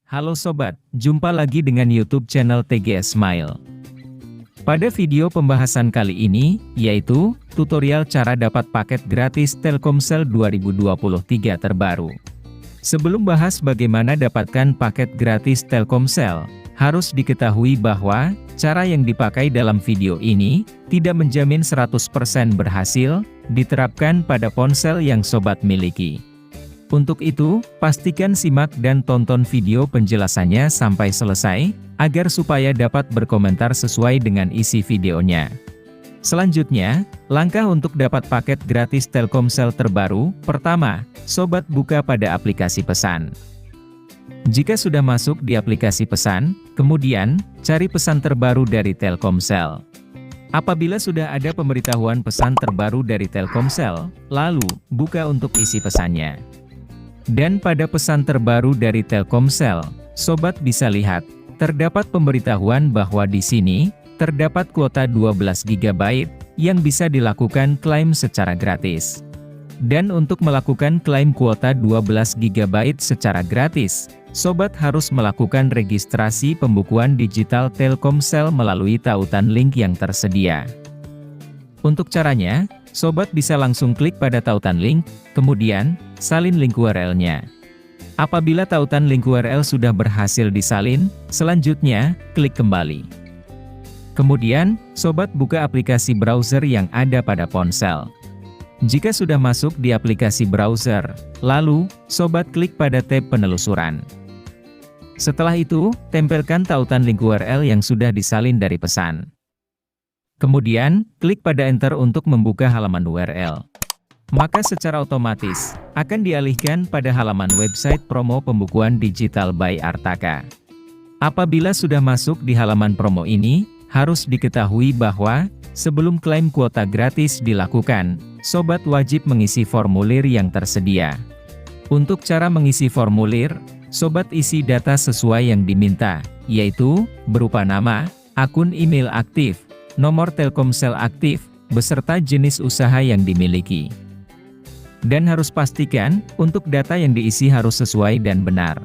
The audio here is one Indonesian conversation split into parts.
Halo sobat, jumpa lagi dengan YouTube channel TGS Smile. Pada video pembahasan kali ini, yaitu tutorial cara dapat paket gratis Telkomsel 2023 terbaru. Sebelum bahas bagaimana dapatkan paket gratis Telkomsel, harus diketahui bahwa cara yang dipakai dalam video ini tidak menjamin 100% berhasil diterapkan pada ponsel yang sobat miliki. Untuk itu, pastikan simak dan tonton video penjelasannya sampai selesai, agar supaya dapat berkomentar sesuai dengan isi videonya. Selanjutnya, langkah untuk dapat paket gratis Telkomsel terbaru. Pertama, sobat buka pada aplikasi pesan. Jika sudah masuk di aplikasi pesan, kemudian, cari pesan terbaru dari Telkomsel. Apabila sudah ada pemberitahuan pesan terbaru dari Telkomsel, lalu, buka untuk isi pesannya. Dan pada pesan terbaru dari Telkomsel, sobat bisa lihat, terdapat pemberitahuan bahwa di sini, terdapat kuota 12 GB, yang bisa dilakukan klaim secara gratis. Dan untuk melakukan klaim kuota 12 GB secara gratis, sobat harus melakukan registrasi pembukuan digital Telkomsel melalui tautan link yang tersedia. Untuk caranya, sobat bisa langsung klik pada tautan link, kemudian, salin link URL-nya. Apabila tautan link URL sudah berhasil disalin, selanjutnya, klik kembali. Kemudian, sobat buka aplikasi browser yang ada pada ponsel. Jika sudah masuk di aplikasi browser, lalu, sobat klik pada tab penelusuran. Setelah itu, tempelkan tautan link URL yang sudah disalin dari pesan. Kemudian, klik pada enter untuk membuka halaman URL. Maka secara otomatis, akan dialihkan pada halaman website promo pembukuan digital by Artaka. Apabila sudah masuk di halaman promo ini, harus diketahui bahwa, sebelum klaim kuota gratis dilakukan, sobat wajib mengisi formulir yang tersedia. Untuk cara mengisi formulir, sobat isi data sesuai yang diminta, yaitu, berupa nama, akun email aktif, nomor Telkomsel aktif, beserta jenis usaha yang dimiliki. Dan harus pastikan, untuk data yang diisi harus sesuai dan benar.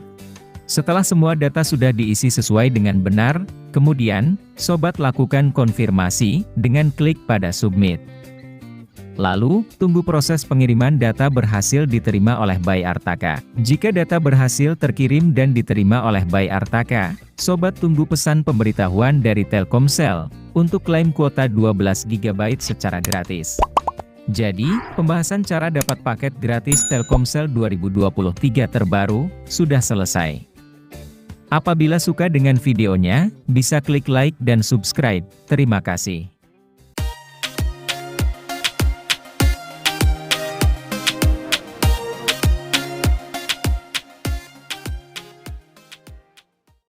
Setelah semua data sudah diisi sesuai dengan benar, kemudian, sobat lakukan konfirmasi, dengan klik pada submit. Lalu, tunggu proses pengiriman data berhasil diterima oleh By Artaka. Jika data berhasil terkirim dan diterima oleh By Artaka, sobat tunggu pesan pemberitahuan dari Telkomsel, untuk klaim kuota 12 GB secara gratis. Jadi, pembahasan cara dapat paket gratis Telkomsel 2023 terbaru, sudah selesai. Apabila suka dengan videonya, bisa klik like dan subscribe. Terima kasih.